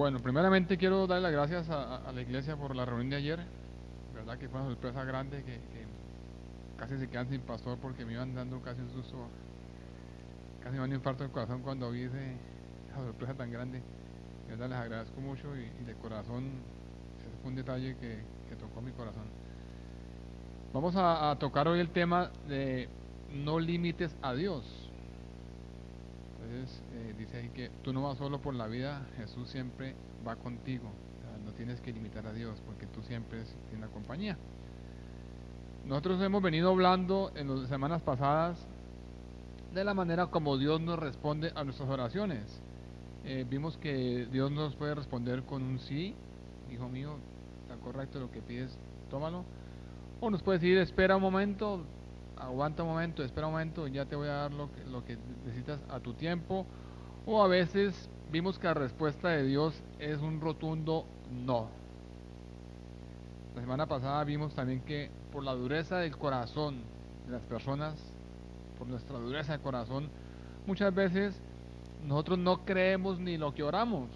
Bueno, primeramente quiero dar las gracias a la iglesia por la reunión de ayer. Verdad que fue una sorpresa grande que casi se quedan sin pastor porque me iban dando casi un susto, casi me dio un infarto del corazón cuando vi esa sorpresa tan grande. De verdad les agradezco mucho y de corazón, ese fue un detalle que tocó mi corazón. Vamos a tocar hoy el tema de no limites a Dios. Entonces dice ahí que tú no vas solo por la vida, Jesús siempre va contigo. O sea, no tienes que limitar a Dios porque tú siempre tienes la compañía. Nosotros hemos venido hablando en las semanas pasadas de la manera como Dios nos responde a nuestras oraciones. Vimos que Dios nos puede responder con un sí, hijo mío, está correcto lo que pides, tómalo. O nos puede decir, espera un momento, aguanta un momento, espera un momento, ya te voy a dar lo que necesitas a tu tiempo. O a veces vimos que la respuesta de Dios es un rotundo no. La semana pasada vimos también que por la dureza del corazón de las personas, por nuestra dureza de corazón, muchas veces nosotros no creemos ni lo que oramos.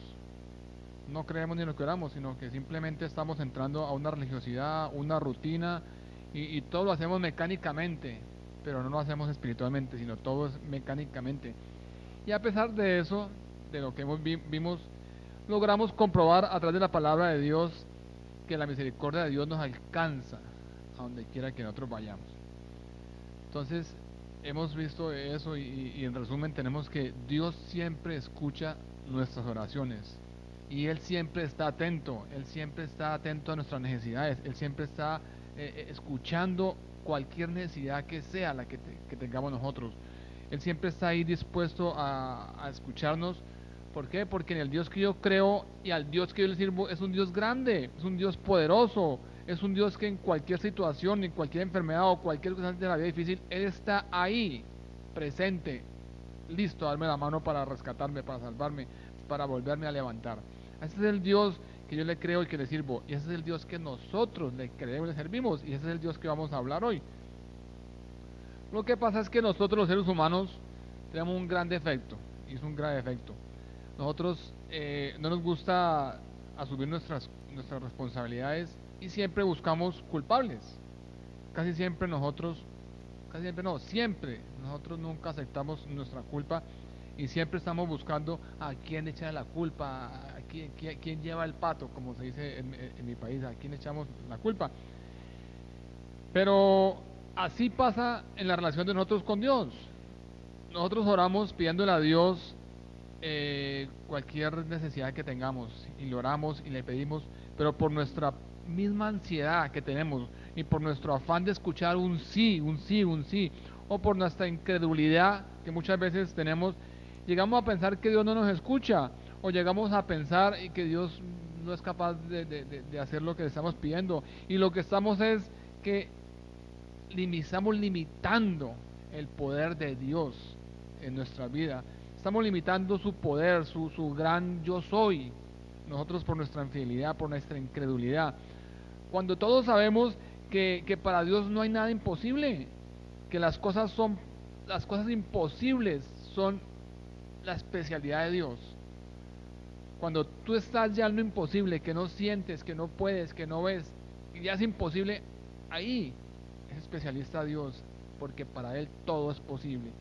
No creemos ni lo que oramos, sino que simplemente estamos entrando a una religiosidad, una rutina, y todo lo hacemos mecánicamente, pero no lo hacemos espiritualmente, sino todo es mecánicamente. Y a pesar de eso, de lo que vimos, logramos comprobar a través de la palabra de Dios que la misericordia de Dios nos alcanza a donde quiera que nosotros vayamos. Entonces, hemos visto eso y en resumen tenemos que Dios siempre escucha nuestras oraciones y Él siempre está atento, Él siempre está atento a nuestras necesidades, Él siempre está escuchando cualquier necesidad que sea la que tengamos nosotros. Él siempre está ahí dispuesto a escucharnos. ¿Por qué? Porque en el Dios que yo creo y al Dios que yo le sirvo es un Dios grande, es un Dios poderoso, es un Dios que en cualquier situación, en cualquier enfermedad o cualquier cosa de la vida difícil, Él está ahí, presente, listo a darme la mano para rescatarme, para salvarme, para volverme a levantar. Ese es el Dios que yo le creo y que le sirvo. Y ese es el Dios que nosotros le creemos y le servimos. Y ese es el Dios que vamos a hablar hoy. Lo que pasa es que nosotros los seres humanos tenemos un gran defecto. Y es un gran defecto. Nosotros no nos gusta asumir nuestras responsabilidades y siempre buscamos culpables. Casi siempre nosotros, casi siempre no, siempre nosotros nunca aceptamos nuestra culpa y siempre estamos buscando a quién echar la culpa, a quién lleva el pato, como se dice en mi país, a quién echamos la culpa. Pero así pasa en la relación de nosotros con Dios. Nosotros oramos pidiéndole a Dios cualquier necesidad que tengamos y le oramos y le pedimos, pero por nuestra misma ansiedad que tenemos y por nuestro afán de escuchar un sí, un sí, un sí, o por nuestra incredulidad que muchas veces tenemos, llegamos a pensar que Dios no nos escucha o llegamos a pensar que Dios no es capaz de hacer lo que le estamos pidiendo y lo que estamos es que estamos limitando el poder de Dios en nuestra vida. Estamos limitando su poder, su gran yo soy. Nosotros por nuestra infidelidad, por nuestra incredulidad. Cuando todos sabemos que para Dios no hay nada imposible, que las cosas imposibles son la especialidad de Dios. Cuando tú estás ya en lo imposible, que no sientes, que no puedes, que no ves, y ya es imposible, ahí es especialista Dios, porque para Él todo es posible.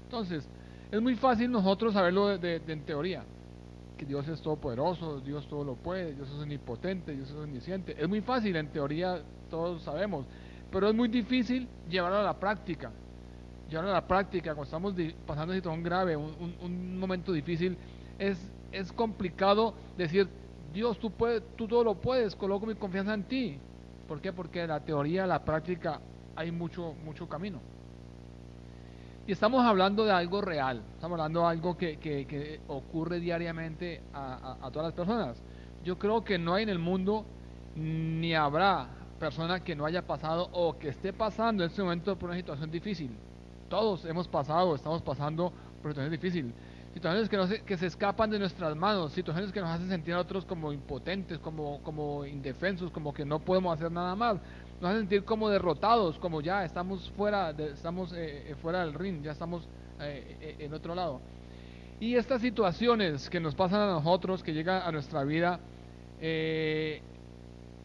Entonces, es muy fácil nosotros saberlo en teoría, que Dios es todopoderoso, Dios todo lo puede, Dios es omnipotente, Dios es omnisciente. Es muy fácil, en teoría todos sabemos, pero es muy difícil llevarlo a la práctica. Llevarlo a la práctica, cuando estamos pasando una situación grave, un momento difícil, es complicado decir, Dios, tú todo lo puedes, coloco mi confianza en ti. ¿Por qué? Porque la teoría, la práctica, hay mucho camino. Y estamos hablando de algo real, estamos hablando de algo que ocurre diariamente a todas las personas. Yo creo que no hay en el mundo ni habrá persona que no haya pasado o que esté pasando en este momento por una situación difícil. Todos hemos pasado, estamos pasando por situaciones difíciles. Situaciones que se escapan de nuestras manos, situaciones que nos hacen sentir a otros como impotentes, como indefensos, como que no podemos hacer nada más. Nos hacen sentir como derrotados, como ya estamos fuera, fuera del ring, ya estamos en otro lado. Y estas situaciones que nos pasan a nosotros, que llegan a nuestra vida,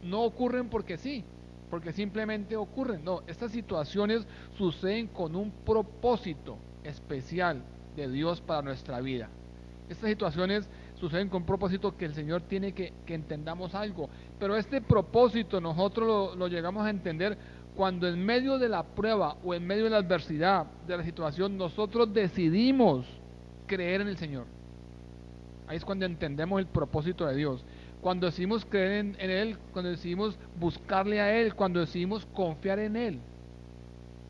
no ocurren porque sí, porque simplemente ocurren. No, estas situaciones suceden con un propósito especial de Dios para nuestra vida. Estas situaciones suceden con un propósito que el Señor tiene que entendamos algo. Pero este propósito nosotros lo llegamos a entender cuando en medio de la prueba o en medio de la adversidad de la situación nosotros decidimos creer en el Señor. Ahí es cuando entendemos el propósito de Dios. Cuando decidimos creer en Él, cuando decidimos buscarle a Él, cuando decidimos confiar en Él.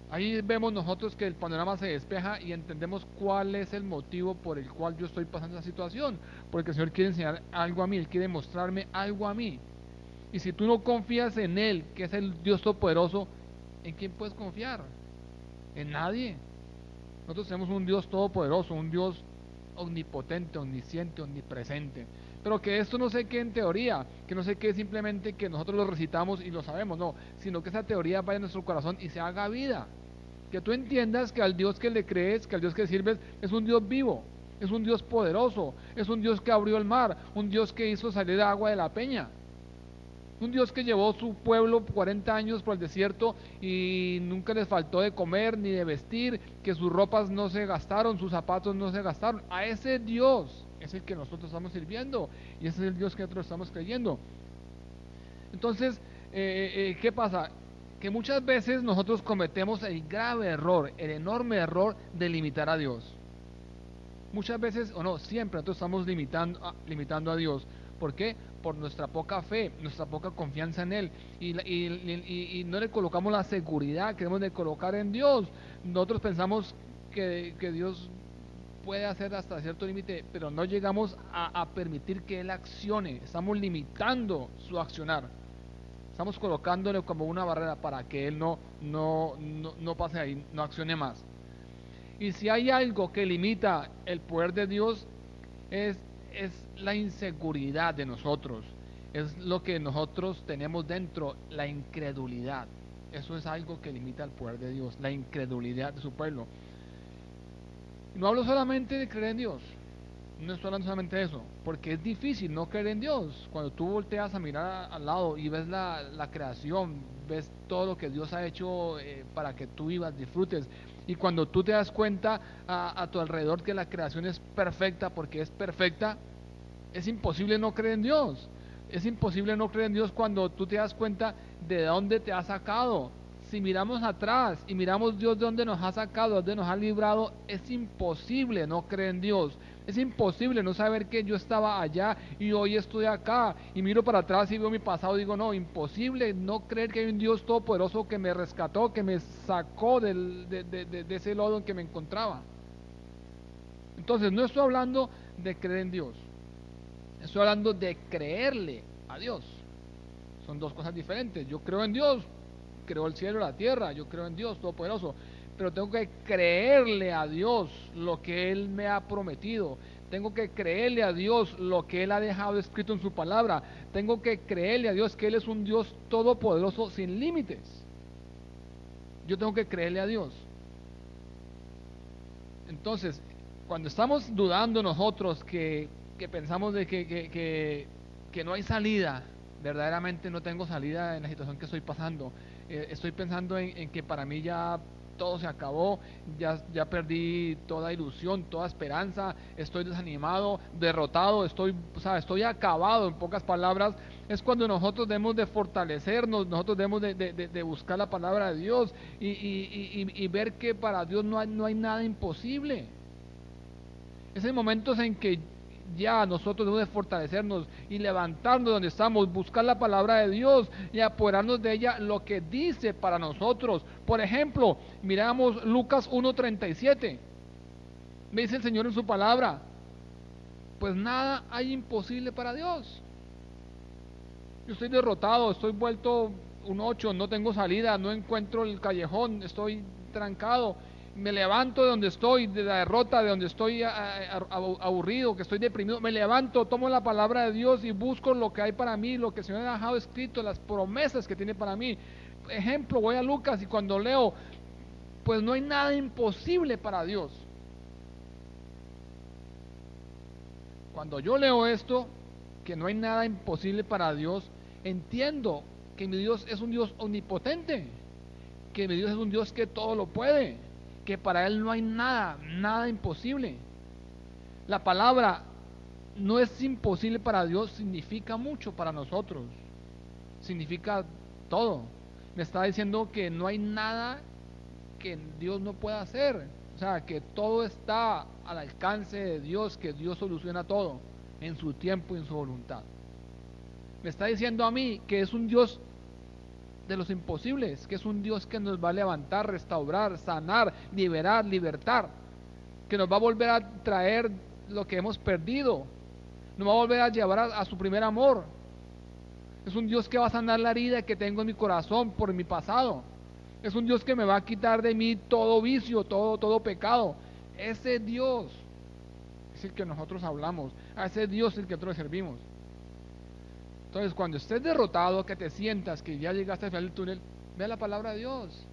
Ahí vemos nosotros que el panorama se despeja y entendemos cuál es el motivo por el cual yo estoy pasando esa situación. Porque el Señor quiere enseñar algo a mí, Él quiere mostrarme algo a mí. Y si tú no confías en Él, que es el Dios todopoderoso, ¿en quién puedes confiar? En nadie. Nosotros tenemos un Dios todopoderoso, un Dios omnipotente, omnisciente, omnipresente. Pero que esto no se quede en teoría, que no se quede simplemente que nosotros lo recitamos y lo sabemos, no, sino que esa teoría vaya en nuestro corazón y se haga vida. Que tú entiendas que al Dios que le crees, que al Dios que sirves, es un Dios vivo, es un Dios poderoso, es un Dios que abrió el mar, un Dios que hizo salir agua de la peña. Un Dios que llevó su pueblo 40 años por el desierto y nunca les faltó de comer ni de vestir, que sus ropas no se gastaron, sus zapatos no se gastaron. A ese Dios es el que nosotros estamos sirviendo y ese es el Dios que nosotros estamos creyendo. Entonces, ¿qué pasa? Que muchas veces nosotros cometemos el grave error, el enorme error de limitar a Dios. Muchas veces, o no, siempre nosotros estamos limitando a Dios. ¿Por qué? Por nuestra poca fe, nuestra poca confianza en Él. Y no le colocamos la seguridad que debemos de colocar en Dios. Nosotros pensamos que Dios puede hacer hasta cierto límite, pero no llegamos a permitir que Él accione. Estamos limitando su accionar. Estamos colocándole como una barrera para que Él no pase ahí, no accione más. Y si hay algo que limita el poder de Dios, es la inseguridad de nosotros, es lo que nosotros tenemos dentro, la incredulidad. Eso es algo que limita el poder de Dios, la incredulidad de su pueblo. No hablo solamente de creer en Dios, no estoy hablando solamente de eso, porque es difícil no creer en Dios. Cuando tú volteas a mirar al lado y ves la creación, ves todo lo que Dios ha hecho para que tú vivas, disfrutes, y cuando tú te das cuenta a tu alrededor que la creación es perfecta, porque es perfecta, es imposible no creer en Dios. Es imposible no creer en Dios cuando tú te das cuenta de dónde te ha sacado. Si miramos atrás y miramos Dios de dónde nos ha sacado, de dónde nos ha librado, es imposible no creer en Dios. Es imposible no saber que yo estaba allá y hoy estoy acá y miro para atrás y veo mi pasado y digo, no, imposible no creer que hay un Dios todopoderoso que me rescató, que me sacó de ese lodo en que me encontraba. Entonces, no estoy hablando de creer en Dios, estoy hablando de creerle a Dios. Son dos cosas diferentes. Yo creo en Dios, creó el cielo y la tierra, yo creo en Dios todopoderoso, pero tengo que creerle a Dios lo que Él me ha prometido. Tengo que creerle a Dios lo que Él ha dejado escrito en su palabra. Tengo que creerle a Dios que Él es un Dios todopoderoso sin límites. Yo tengo que creerle a Dios. Entonces, cuando estamos dudando nosotros que pensamos de que no hay salida, verdaderamente no tengo salida en la situación que estoy pasando, estoy pensando en que para mí ya todo se acabó, ya perdí toda ilusión, toda esperanza, estoy desanimado, derrotado, estoy acabado, en pocas palabras, es cuando nosotros debemos de fortalecernos, nosotros debemos de buscar la palabra de Dios y ver que para Dios no hay nada imposible. Es en momentos en que ya nosotros debemos de fortalecernos y levantarnos donde estamos, buscar la palabra de Dios y apoderarnos de ella, lo que dice para nosotros. Por ejemplo, miramos Lucas 1:37. Me dice el Señor en su palabra, pues nada hay imposible para Dios. Yo estoy derrotado, estoy vuelto un 8, no tengo salida, no encuentro el callejón, estoy trancado. Me levanto de donde estoy, de la derrota, de donde estoy aburrido, que estoy deprimido. Me levanto, tomo la palabra de Dios y busco lo que hay para mí, lo que el Señor ha dejado escrito, las promesas que tiene para mí. Ejemplo, voy a Lucas y cuando leo, pues no hay nada imposible para Dios. Cuando yo leo esto, que no hay nada imposible para Dios, entiendo que mi Dios es un Dios omnipotente, que mi Dios es un Dios que todo lo puede, que para Él no hay nada, nada imposible. La palabra no es imposible para Dios, significa mucho para nosotros, significa todo. Me está diciendo que no hay nada que Dios no pueda hacer, o sea, que todo está al alcance de Dios, que Dios soluciona todo en su tiempo y en su voluntad. Me está diciendo a mí que es un Dios de los imposibles, que es un Dios que nos va a levantar, restaurar, sanar, liberar, libertar, que nos va a volver a traer lo que hemos perdido, nos va a volver a llevar a su primer amor. Es un Dios que va a sanar la herida que tengo en mi corazón por mi pasado. Es un Dios que me va a quitar de mí todo vicio, todo pecado. Ese Dios es el que nosotros hablamos, a ese Dios es el que nosotros servimos. Entonces, cuando estés derrotado, que te sientas que ya llegaste al final del túnel, ve la palabra de Dios,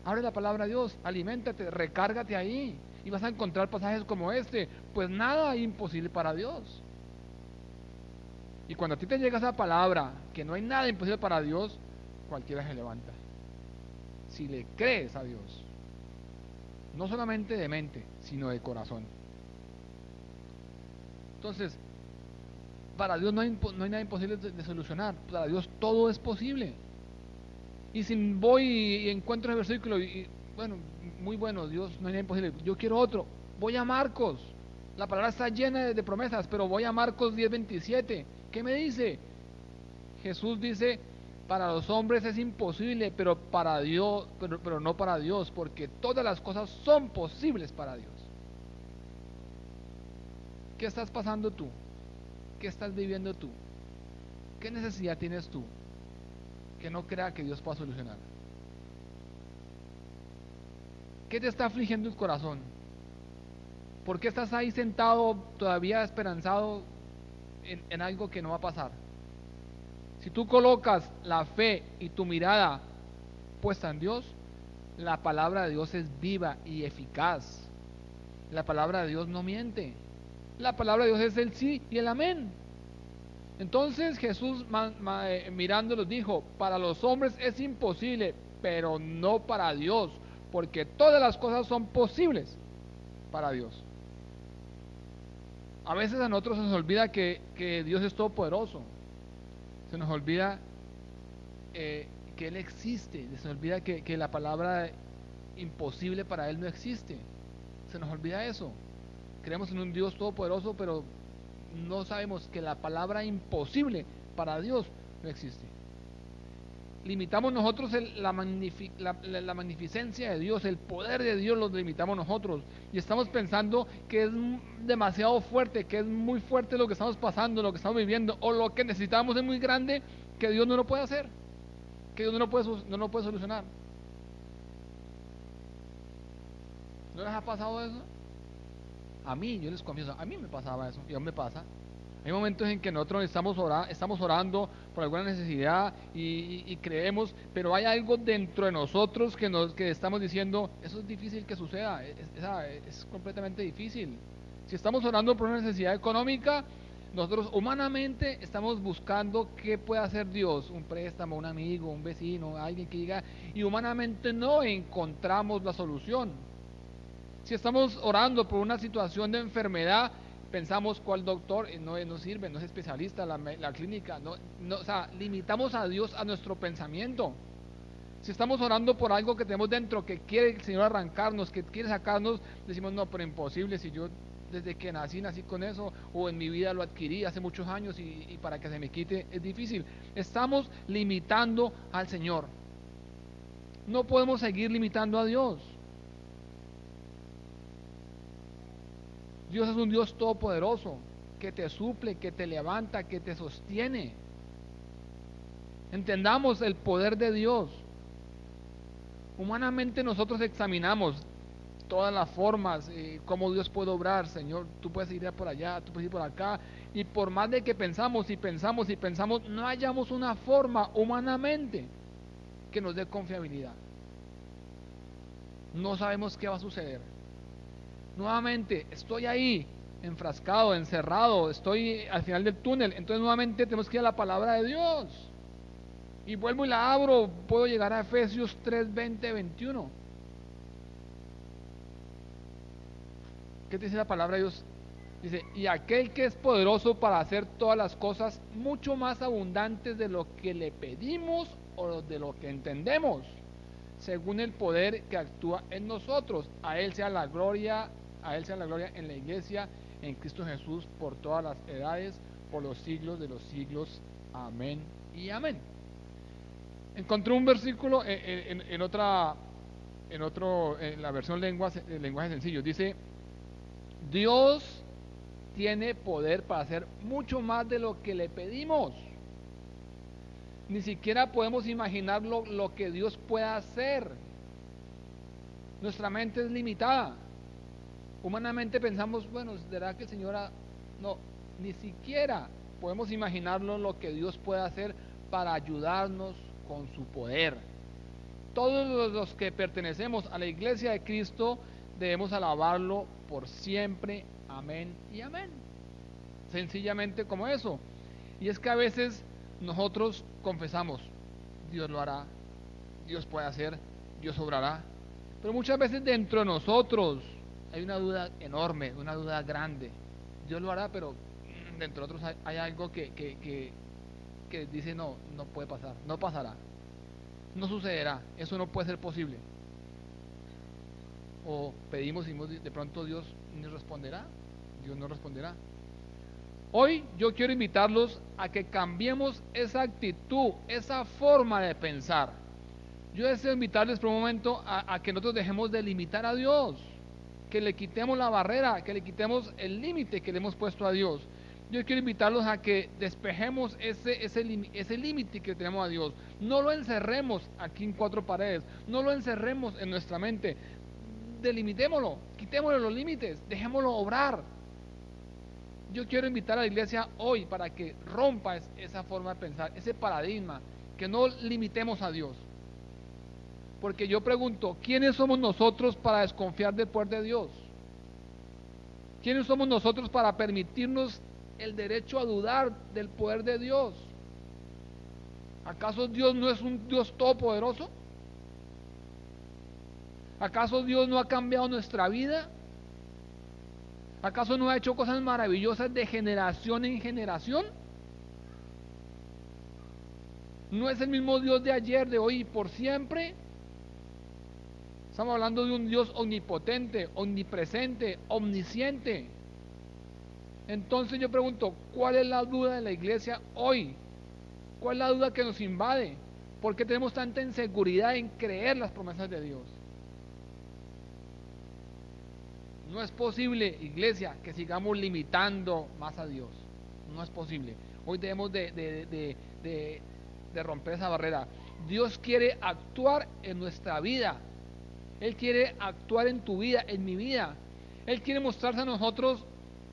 abre la palabra de Dios, aliméntate, recárgate ahí, y vas a encontrar pasajes como este. Pues nada es imposible para Dios. Y cuando a ti te llega esa palabra, que no hay nada imposible para Dios, cualquiera se levanta. Si le crees a Dios, no solamente de mente, sino de corazón. Entonces, para Dios no hay nada imposible de solucionar. Para Dios todo es posible. Y si voy y encuentro el versículo y bueno, muy bueno, Dios no hay nada imposible, yo quiero otro, voy a Marcos. La palabra está llena de promesas, pero voy a Marcos 10:27. ¿Qué me dice? Jesús dice: para los hombres es imposible, pero para Dios, pero no para Dios, porque todas las cosas son posibles para Dios. ¿Qué estás pasando tú? ¿Qué estás viviendo tú? ¿Qué necesidad tienes tú que no crea que Dios pueda solucionar? ¿Qué te está afligiendo el corazón? ¿Por qué estás ahí sentado todavía esperanzado en algo que no va a pasar? Si tú colocas la fe y tu mirada puesta en Dios, la palabra de Dios es viva y eficaz. La palabra de Dios no miente. La palabra de Dios es el sí y el amén. Entonces Jesús mirándolos dijo: para los hombres es imposible, pero no para Dios, porque todas las cosas son posibles para Dios. A veces a nosotros se nos olvida que Dios es todopoderoso. Se nos olvida que Él existe. Se nos olvida que la palabra imposible para Él no existe. Se nos olvida eso. Creemos en un Dios todopoderoso, pero no sabemos que la palabra imposible para Dios no existe. Limitamos nosotros la magnificencia de Dios, el poder de Dios lo limitamos nosotros, y estamos pensando que es demasiado fuerte, que es muy fuerte lo que estamos pasando, lo que estamos viviendo, o lo que necesitamos es muy grande, que Dios no lo puede hacer, que Dios no lo puede solucionar. ¿No les ha pasado eso? A mí, yo les confieso, a mí me pasaba eso, y aún me pasa. Hay momentos en que nosotros estamos orando por alguna necesidad y creemos, pero hay algo dentro de nosotros que estamos diciendo: eso es difícil que suceda, es completamente difícil. Si estamos orando por una necesidad económica, nosotros humanamente estamos buscando qué puede hacer Dios, un préstamo, un amigo, un vecino, alguien que diga, y humanamente no encontramos la solución. Si estamos orando por una situación de enfermedad, pensamos: ¿cuál doctor? No sirve, no es especialista, la clínica, o sea, limitamos a Dios a nuestro pensamiento. Si estamos orando por algo que tenemos dentro, que quiere el Señor arrancarnos, que quiere sacarnos, decimos: no, pero imposible, si yo desde que nací con eso, o en mi vida lo adquirí hace muchos años y para que se me quite es difícil. Estamos limitando al Señor. No podemos seguir limitando a Dios. Dios es un Dios todopoderoso, que te suple, que te levanta, que te sostiene. Entendamos el poder de Dios. Humanamente nosotros examinamos todas las formas, cómo Dios puede obrar. Señor, tú puedes ir por allá, tú puedes ir por acá, y por más de que pensamos y pensamos y pensamos, no hallamos una forma humanamente que nos dé confiabilidad. No sabemos qué va a suceder. Nuevamente, estoy ahí, enfrascado, encerrado, estoy al final del túnel. Entonces nuevamente tenemos que ir a la palabra de Dios. Y vuelvo y la abro, puedo llegar a Efesios 3, 20, 21. ¿Qué dice la palabra de Dios? Dice, y aquel que es poderoso para hacer todas las cosas mucho más abundantes de lo que le pedimos o de lo que entendemos, según el poder que actúa en nosotros. A él sea la gloria en la iglesia, en Cristo Jesús, por todas las edades, por los siglos de los siglos. Amén y amén. Encontré un versículo en la versión lenguaje sencillo. Dice, Dios tiene poder para hacer mucho más de lo que le pedimos. Ni siquiera podemos imaginar lo que Dios pueda hacer. Nuestra mente es limitada. Humanamente pensamos, bueno, ¿será que el Señor no, ni siquiera podemos imaginarlo lo que Dios puede hacer para ayudarnos con su poder. Todos los que pertenecemos a la iglesia de Cristo debemos alabarlo por siempre. Amén y amén. Sencillamente como eso. Y es que a veces nosotros confesamos, Dios lo hará, Dios puede hacer, Dios obrará. Pero muchas veces dentro de nosotros hay una duda enorme, una duda grande. Dios lo hará, pero dentro de nosotros hay algo que dice no puede pasar, no pasará, no sucederá, eso no puede ser posible. O pedimos y de pronto Dios nos responderá, Dios no responderá. Hoy yo quiero invitarlos a que cambiemos esa actitud, esa forma de pensar. Yo deseo invitarles por un momento a que nosotros dejemos de limitar a Dios, que le quitemos la barrera, que le quitemos el límite que le hemos puesto a Dios. Yo quiero invitarlos a que despejemos ese límite que tenemos a Dios. No lo encerremos aquí en cuatro paredes, no lo encerremos en nuestra mente. Delimitémoslo, quitémosle los límites, dejémoslo obrar. Yo quiero invitar a la iglesia hoy para que rompa esa forma de pensar, ese paradigma, que no limitemos a Dios. Porque yo pregunto, ¿quiénes somos nosotros para desconfiar del poder de Dios? ¿Quiénes somos nosotros para permitirnos el derecho a dudar del poder de Dios? ¿Acaso Dios no es un Dios todopoderoso? ¿Acaso Dios no ha cambiado nuestra vida? ¿Acaso no ha hecho cosas maravillosas de generación en generación? ¿No es el mismo Dios de ayer, de hoy y por siempre? Estamos hablando de un Dios omnipotente, omnipresente, omnisciente. Entonces yo pregunto, ¿cuál es la duda de la iglesia hoy? ¿Cuál es la duda que nos invade? ¿Por qué tenemos tanta inseguridad en creer las promesas de Dios? No es posible, iglesia, que sigamos limitando más a Dios. No es posible. Hoy debemos de romper esa barrera. Dios quiere actuar en nuestra vida. Él quiere actuar en tu vida, en mi vida. Él quiere mostrarse a nosotros.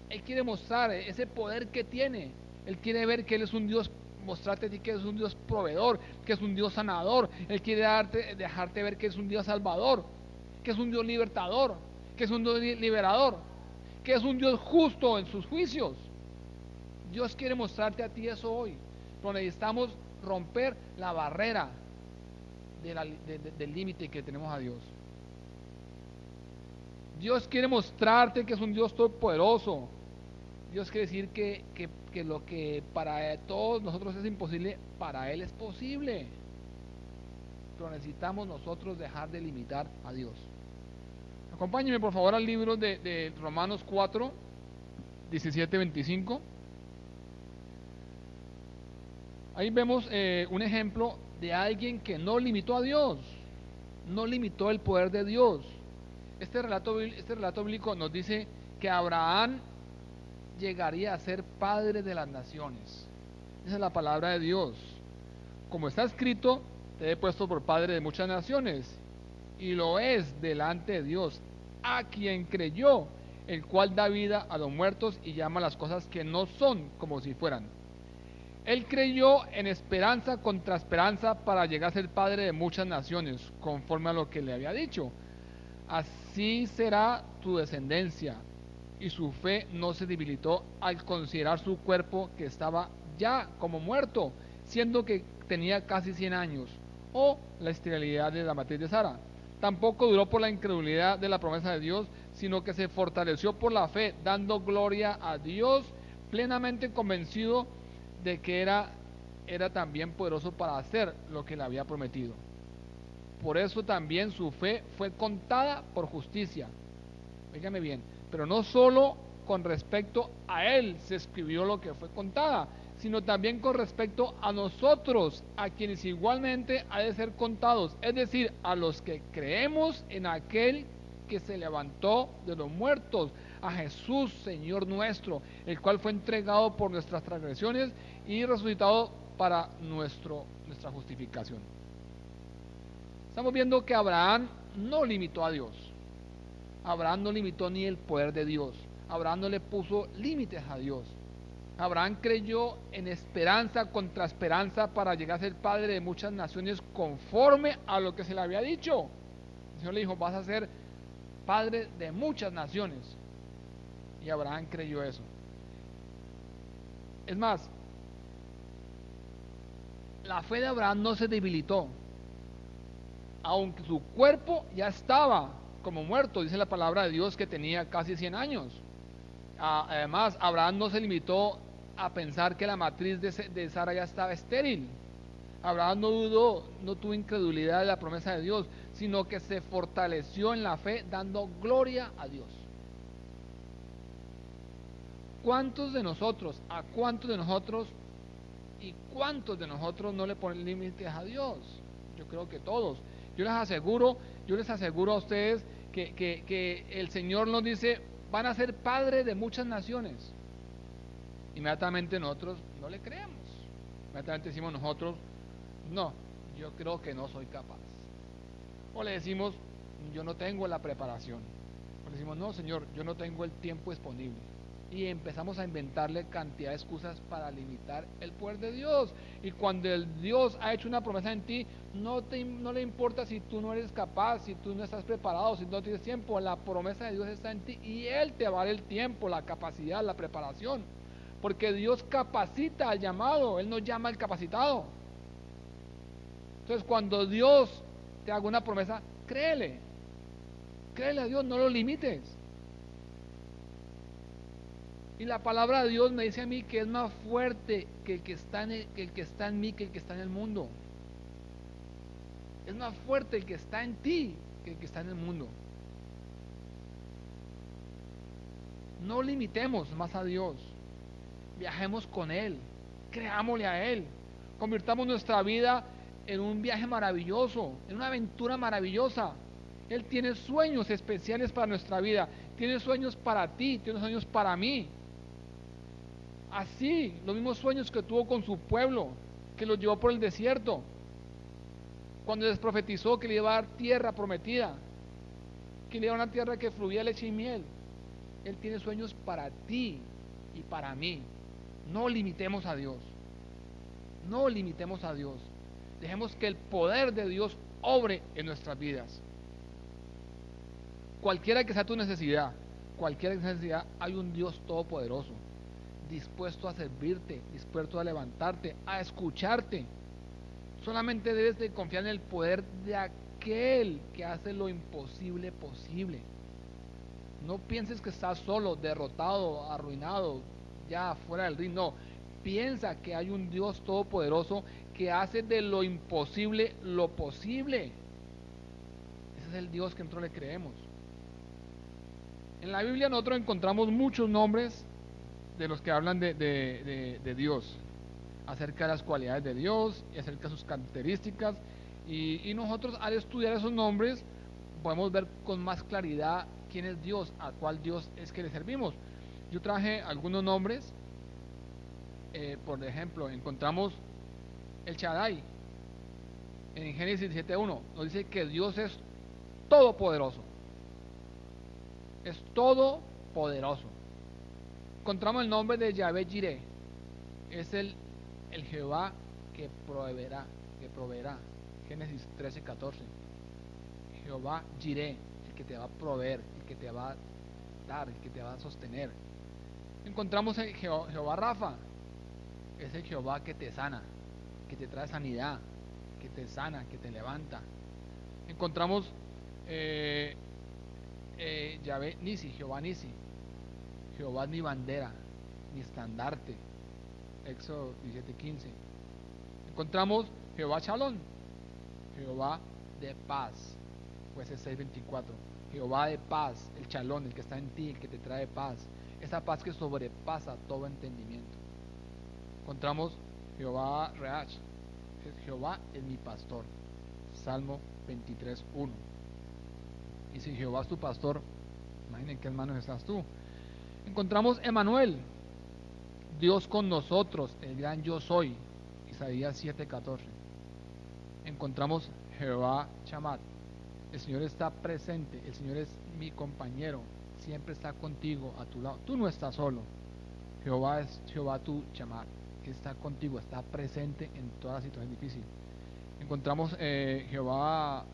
Él quiere mostrar ese poder que tiene. Él quiere ver que Él es un Dios, mostrarte a ti que es un Dios proveedor, que es un Dios sanador. Él quiere dejarte ver que es un Dios salvador, que es un Dios libertador, que es un Dios liberador, que es un Dios justo en sus juicios. Dios quiere mostrarte a ti eso hoy. Pero necesitamos romper la barrera del límite que tenemos a Dios. Dios quiere mostrarte que es un Dios todopoderoso. Dios quiere decir que lo que para todos nosotros es imposible, para Él es posible. Pero necesitamos nosotros dejar de limitar a Dios. Acompáñenme por favor al libro de Romanos 4, 17-25. Ahí vemos un ejemplo de alguien que no limitó a Dios, no limitó el poder de Dios. Este relato bíblico nos dice que Abraham llegaría a ser padre de las naciones. Esa es la palabra de Dios. Como está escrito, te he puesto por padre de muchas naciones, y lo es delante de Dios, a quien creyó, el cual da vida a los muertos y llama las cosas que no son como si fueran. Él creyó en esperanza contra esperanza para llegar a ser padre de muchas naciones, conforme a lo que le había dicho. Así será tu descendencia. y su fe no se debilitó al considerar su cuerpo que estaba ya como muerto, siendo que tenía casi 100 años, o la esterilidad de la matriz de Sara. Tampoco duró por la incredulidad de la promesa de Dios, sino que se fortaleció por la fe, dando gloria a Dios, plenamente convencido de que era también poderoso para hacer lo que le había prometido. Por eso también su fe fue contada por justicia. Fíjame bien, pero no solo con respecto a él se escribió lo que fue contada, sino también con respecto a nosotros, a quienes igualmente ha de ser contados, es decir, a los que creemos en aquel que se levantó de los muertos, a Jesús, Señor nuestro, el cual fue entregado por nuestras transgresiones y resucitado para nuestra justificación. Estamos viendo que Abraham no limitó a Dios. Abraham no limitó ni el poder de Dios. Abraham no le puso límites a Dios. Abraham creyó en esperanza contra esperanza para llegar a ser padre de muchas naciones conforme a lo que se le había dicho. El Señor le dijo, vas a ser padre de muchas naciones. Y Abraham creyó eso. Es más, la fe de Abraham no se debilitó, aunque su cuerpo ya estaba como muerto. Dice la palabra de Dios que tenía casi 100 años. Además, Abraham no se limitó a pensar que la matriz de Sara ya estaba estéril. Abraham no dudó, no tuvo incredulidad de la promesa de Dios, sino que se fortaleció en la fe dando gloria a Dios. ¿Cuántos de nosotros, a cuántos de nosotros y cuántos de nosotros no le ponen límites a Dios? Yo creo que todos. Yo les aseguro a ustedes que el Señor nos dice, van a ser padres de muchas naciones. Inmediatamente nosotros no le creemos. Inmediatamente decimos nosotros, no, yo creo que no soy capaz. O le decimos, yo no tengo la preparación. O le decimos, no, Señor, yo no tengo el tiempo disponible. Y empezamos a inventarle cantidad de excusas para limitar el poder de Dios. Y cuando el Dios ha hecho una promesa en ti, no le importa si tú no eres capaz, si tú no estás preparado, si no tienes tiempo. La promesa de Dios está en ti y Él te va a dar el tiempo, la capacidad, la preparación. Porque Dios capacita al llamado, Él no llama al capacitado. Entonces cuando Dios te haga una promesa, créele a Dios, no lo limites. Y la palabra de Dios me dice a mí que es más fuerte que el que está en mí, que el que está en el mundo. Es más fuerte el que está en ti que el que está en el mundo. No limitemos más a Dios. Viajemos con Él. Creámosle a Él. Convirtamos nuestra vida en un viaje maravilloso, en una aventura maravillosa. Él tiene sueños especiales para nuestra vida. Tiene sueños para ti, tiene sueños para mí. Así, los mismos sueños que tuvo con su pueblo, que los llevó por el desierto, cuando les profetizó que le iba a dar tierra prometida, que le iba a dar una tierra que fluía leche y miel. Él tiene sueños para ti y para mí. No limitemos a Dios. No limitemos a Dios. Dejemos que el poder de Dios obre en nuestras vidas. Cualquiera que sea tu necesidad, hay un Dios todopoderoso, dispuesto a servirte, dispuesto a levantarte, a escucharte. Solamente debes de confiar en el poder de aquel que hace lo imposible posible. No pienses que estás solo, derrotado, arruinado, ya fuera del ring. No, piensa que hay un Dios todopoderoso que hace de lo imposible lo posible. Ese es el Dios que nosotros le creemos. En la Biblia nosotros encontramos muchos nombres de los que hablan de Dios, acerca de las cualidades de Dios y acerca de sus características. Y nosotros al estudiar esos nombres podemos ver con más claridad quién es Dios, a cuál Dios es que le servimos. Yo traje algunos nombres. Por ejemplo, encontramos el Shaddai en Génesis 17:1. Nos dice que Dios es todopoderoso. Es todopoderoso. Encontramos el nombre de Yahvé Jireh. Es el Jehová que proveerá. Génesis 13:14. Jehová Jireh, el que te va a proveer, el que te va sustentar, el que te va a sostener. Encontramos el Jehová Rafa, es el Jehová que te sana, que te trae sanidad, que te sana, que te levanta. Encontramos Yahvé Nisi, Jehová Nisi, Jehová es mi bandera, mi estandarte, Éxodo 17:15. Encontramos Jehová Shalom, Jehová de paz, jueces 6:24. Jehová de paz, el Shalom, el que está en ti, el que te trae paz, esa paz que sobrepasa todo entendimiento. Encontramos Jehová Reach, Jehová es mi pastor, Salmo 23:1. Y si Jehová es tu pastor, imaginen en qué manos estás tú. Encontramos Emanuel, Dios con nosotros, el gran yo soy, Isaías 7:14. Encontramos Jehová Chamat, el Señor está presente, el Señor es mi compañero, siempre está contigo, a tu lado, tú no estás solo. Jehová es Jehová tu Chamat, está contigo, está presente en todas las situaciones difíciles. Encontramos Jehová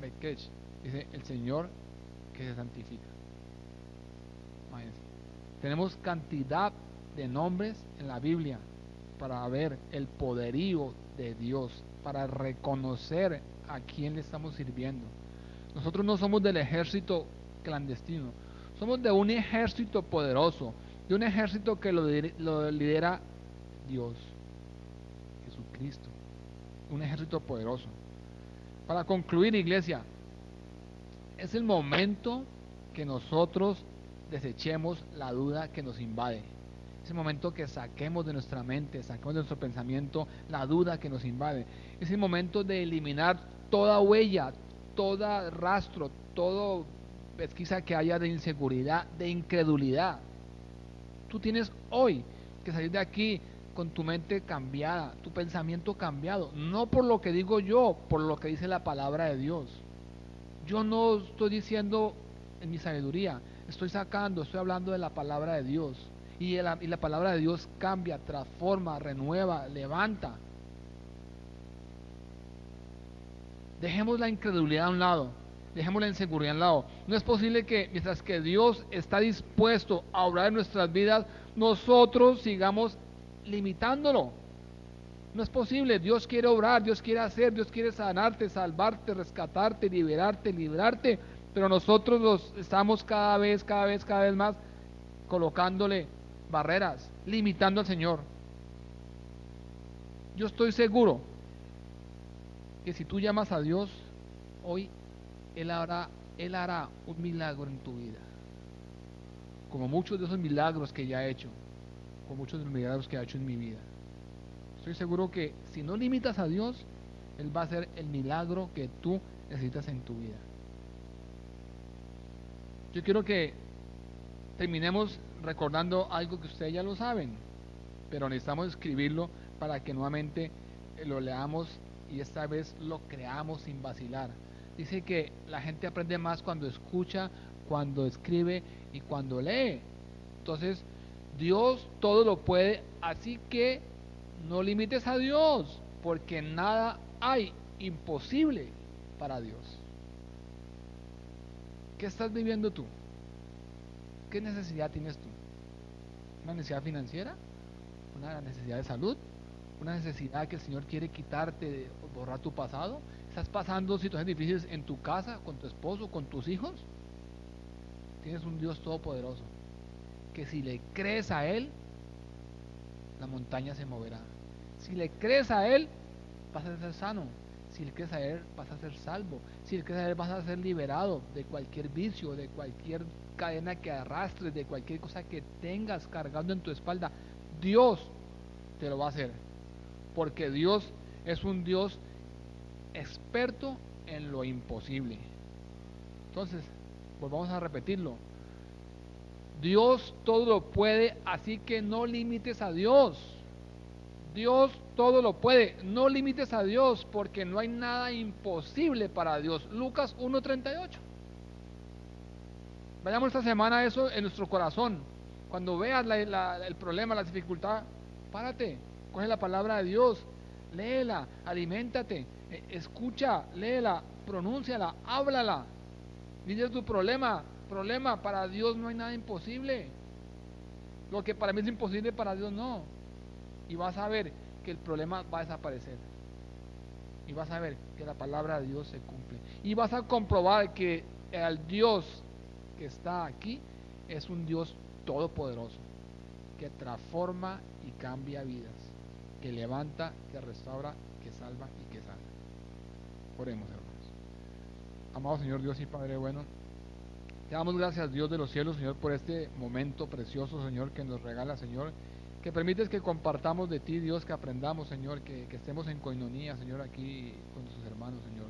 Mekech, dice el Señor que se santifica. Imagínense. Tenemos cantidad de nombres en la Biblia para ver el poderío de Dios, para reconocer a quién le estamos sirviendo. Nosotros no somos del ejército clandestino, somos de un ejército poderoso, de un ejército que lo lidera Dios, Jesucristo, un ejército poderoso. Para concluir, iglesia, es el momento que nosotros desechemos la duda que nos invade. Es el momento que saquemos de nuestra mente, saquemos de nuestro pensamiento la duda que nos invade. Es el momento de eliminar toda huella, todo rastro, todo pesquisa que haya de inseguridad, de incredulidad. Tú tienes hoy que salir de aquí con tu mente cambiada, tu pensamiento cambiado, no por lo que digo yo, por lo que dice la palabra de Dios. Yo no estoy diciendo en mi sabiduría, estoy hablando de la palabra de Dios. Y la palabra de Dios cambia, transforma, renueva, levanta. Dejemos la incredulidad a un lado, dejemos la inseguridad a un lado. No es posible que mientras que Dios está dispuesto a obrar en nuestras vidas, nosotros sigamos limitándolo. No es posible. Dios quiere obrar, Dios quiere hacer, Dios quiere sanarte, salvarte, rescatarte, liberarte, librarte, pero nosotros estamos cada vez más colocándole barreras, limitando al Señor. Yo estoy seguro que si tú llamas a Dios hoy, Él hará un milagro en tu vida, como muchos de esos milagros que ya ha hecho, como muchos de los milagros que ha hecho en mi vida. Estoy seguro que si no limitas a Dios, Él va a hacer el milagro que tú necesitas en tu vida. Yo quiero que terminemos recordando algo que ustedes ya lo saben, pero necesitamos escribirlo para que nuevamente lo leamos y esta vez lo creamos sin vacilar. Dice que la gente aprende más cuando escucha, cuando escribe y cuando lee. Entonces, Dios todo lo puede, así que no limites a Dios, porque nada hay imposible para Dios. ¿Qué estás viviendo tú? ¿Qué necesidad tienes tú? ¿Una necesidad financiera? ¿Una necesidad de salud? ¿Una necesidad que el Señor quiere quitarte, borrar tu pasado? ¿Estás pasando situaciones difíciles en tu casa, con tu esposo, con tus hijos? Tienes un Dios todopoderoso, que si le crees a Él, la montaña se moverá. Si le crees a Él, vas a ser sano. Si le crees a Él, vas a ser salvo. Si le crees a Él, vas a ser liberado de cualquier vicio, de cualquier cadena que arrastres, de cualquier cosa que tengas cargando en tu espalda. Dios te lo va a hacer, porque Dios es un Dios experto en lo imposible. Entonces, volvamos a repetirlo. Dios todo lo puede, así que no limites a Dios. Dios todo lo puede, no limites a Dios, porque no hay nada imposible para Dios. Lucas 1:38. Vayamos esta semana a eso en nuestro corazón. Cuando veas el problema, la dificultad, párate, coge la palabra de Dios, léela, aliméntate, escucha, léela, pronúnciala, háblala. Dile tu problema, problema. Para Dios no hay nada imposible. Lo que para mí es imposible, para Dios no. Y vas a ver que el problema va a desaparecer. Y vas a ver que la palabra de Dios se cumple. Y vas a comprobar que el Dios que está aquí es un Dios todopoderoso, que transforma y cambia vidas, que levanta, que restaura, que salva y que sana. Oremos, hermanos. Amado Señor Dios y Padre bueno, te damos gracias, Dios de los cielos, Señor, por este momento precioso, Señor, que nos regala, Señor, que permites que compartamos de ti, Dios, que aprendamos, Señor, que estemos en coinonía, Señor, aquí con nuestros hermanos, Señor.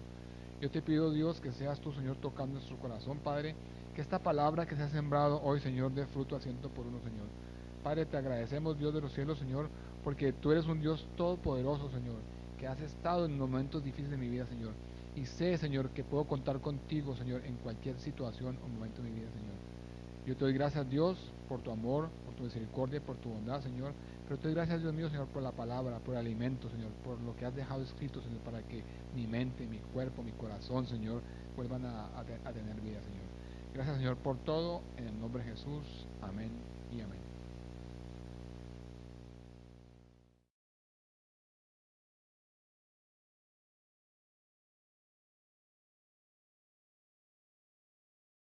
Yo te pido, Dios, que seas tú, Señor, tocando nuestro corazón, Padre, que esta palabra que se ha sembrado hoy, Señor, dé fruto a ciento por uno, Señor. Padre, te agradecemos, Dios de los cielos, Señor, porque tú eres un Dios todopoderoso, Señor, que has estado en momentos difíciles de mi vida, Señor. Y sé, Señor, que puedo contar contigo, Señor, en cualquier situación o momento de mi vida, Señor. Yo te doy gracias, Dios, por tu amor, por tu misericordia, por tu bondad, Señor. Pero te doy gracias, Dios mío, Señor, por la palabra, por el alimento, Señor, por lo que has dejado escrito, Señor, para que mi mente, mi cuerpo, mi corazón, Señor, vuelvan a tener vida, Señor. Gracias, Señor, por todo. En el nombre de Jesús. Amén y amén.